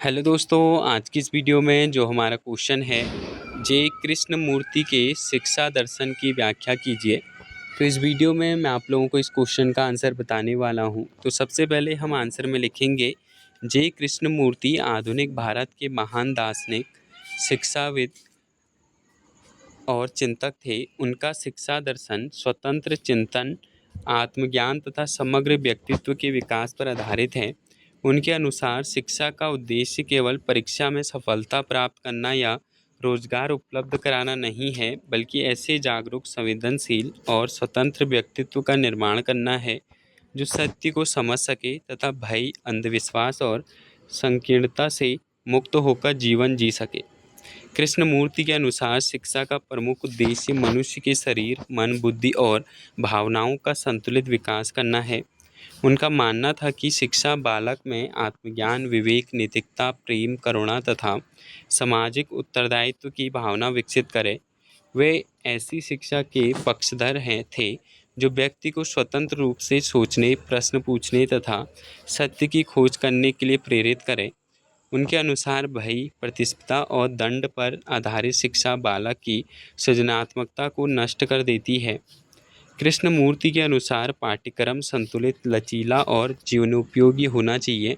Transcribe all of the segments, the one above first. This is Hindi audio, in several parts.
हेलो दोस्तों, आज की इस वीडियो में जो हमारा क्वेश्चन है, जे कृष्ण मूर्ति के शिक्षा दर्शन की व्याख्या कीजिए। तो इस वीडियो में मैं आप लोगों को इस क्वेश्चन का आंसर बताने वाला हूं। तो सबसे पहले हम आंसर में लिखेंगे, जे कृष्ण मूर्ति आधुनिक भारत के महान दार्शनिक, शिक्षाविद और चिंतक थे। उनका शिक्षा दर्शन स्वतंत्र चिंतन, आत्मज्ञान तथा समग्र व्यक्तित्व के विकास पर आधारित है। उनके अनुसार शिक्षा का उद्देश्य केवल परीक्षा में सफलता प्राप्त करना या रोजगार उपलब्ध कराना नहीं है, बल्कि ऐसे जागरूक, संवेदनशील और स्वतंत्र व्यक्तित्व का निर्माण करना है जो सत्य को समझ सके तथा भय, अंधविश्वास और संकीर्णता से मुक्त होकर जीवन जी सके। कृष्णमूर्ति के अनुसार शिक्षा का प्रमुख उद्देश्य मनुष्य के शरीर, मन, बुद्धि और भावनाओं का संतुलित विकास करना है। उनका मानना था कि शिक्षा बालक में आत्मज्ञान, विवेक, नैतिकता, प्रेम, करुणा तथा सामाजिक उत्तरदायित्व की भावना विकसित करे। वे ऐसी शिक्षा के पक्षधर थे जो व्यक्ति को स्वतंत्र रूप से सोचने, प्रश्न पूछने तथा सत्य की खोज करने के लिए प्रेरित करे। उनके अनुसार भय, प्रतिस्पर्धा और दंड पर आधारित शिक्षा बालक की सृजनात्मकता को नष्ट कर देती है। कृष्णमूर्ति के अनुसार पाठ्यक्रम संतुलित, लचीला और जीवनोपयोगी होना चाहिए।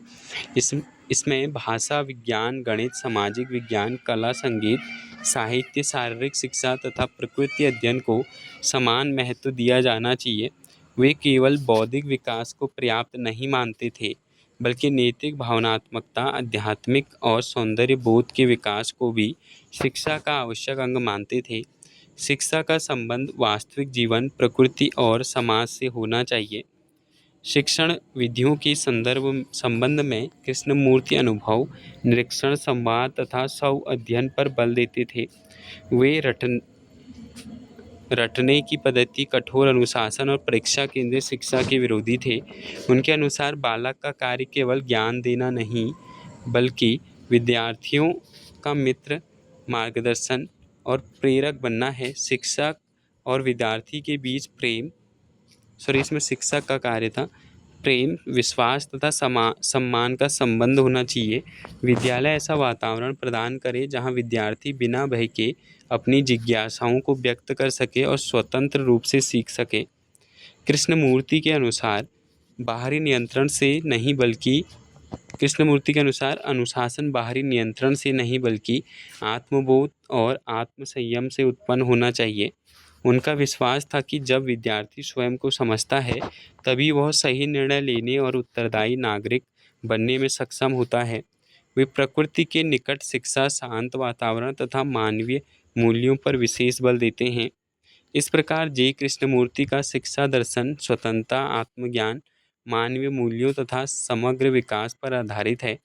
इसमें भाषा विज्ञान, गणित, सामाजिक विज्ञान, कला, संगीत, साहित्य, शारीरिक शिक्षा तथा प्रकृति अध्ययन को समान महत्व दिया जाना चाहिए। वे केवल बौद्धिक विकास को पर्याप्त नहीं मानते थे, बल्कि नैतिक, भावनात्मकता, आध्यात्मिक और सौंदर्य बोध के विकास को भी शिक्षा का आवश्यक अंग मानते थे। शिक्षा का संबंध वास्तविक जीवन, प्रकृति और समाज से होना चाहिए। शिक्षण विधियों के संबंध में कृष्णमूर्ति अनुभव, निरीक्षण, संवाद तथा स्व अध्ययन पर बल देते थे। वे रटने की पद्धति, कठोर अनुशासन और परीक्षा केंद्रित शिक्षा के विरोधी थे। उनके अनुसार बालक का कार्य केवल ज्ञान देना नहीं, बल्कि विद्यार्थियों का मित्र, मार्गदर्शन और प्रेरक बनना है। शिक्षक और विद्यार्थी के बीच इसमें शिक्षक का कार्य था प्रेम, विश्वास तथा सम्मान का संबंध होना चाहिए। विद्यालय ऐसा वातावरण प्रदान करे जहां विद्यार्थी बिना भय के अपनी जिज्ञासाओं को व्यक्त कर सके और स्वतंत्र रूप से सीख सके। कृष्णमूर्ति के अनुसार बाहरी नियंत्रण से नहीं बल्कि कृष्णमूर्ति के अनुसार अनुशासन बाहरी नियंत्रण से नहीं बल्कि आत्मबोध और आत्मसंयम से उत्पन्न होना चाहिए। उनका विश्वास था कि जब विद्यार्थी स्वयं को समझता है, तभी वह सही निर्णय लेने और उत्तरदायी नागरिक बनने में सक्षम होता है। वे प्रकृति के निकट शिक्षा, शांत वातावरण तथा मानवीय मूल्यों पर विशेष बल देते हैं। इस प्रकार जे कृष्णमूर्ति का शिक्षा दर्शन स्वतंत्रता, आत्मज्ञान, मानवीय मूल्यों तथा समग्र विकास पर आधारित है।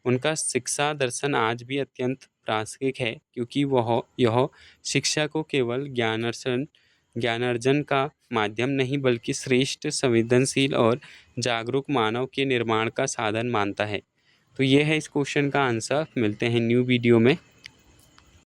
उनका शिक्षा दर्शन आज भी अत्यंत प्रासंगिक है, क्योंकि यह शिक्षा को केवल ज्ञानार्जन का माध्यम नहीं, बल्कि श्रेष्ठ, संवेदनशील और जागरूक मानव के निर्माण का साधन मानता है। तो ये है इस क्वेश्चन का आंसर। मिलते हैं न्यू वीडियो में।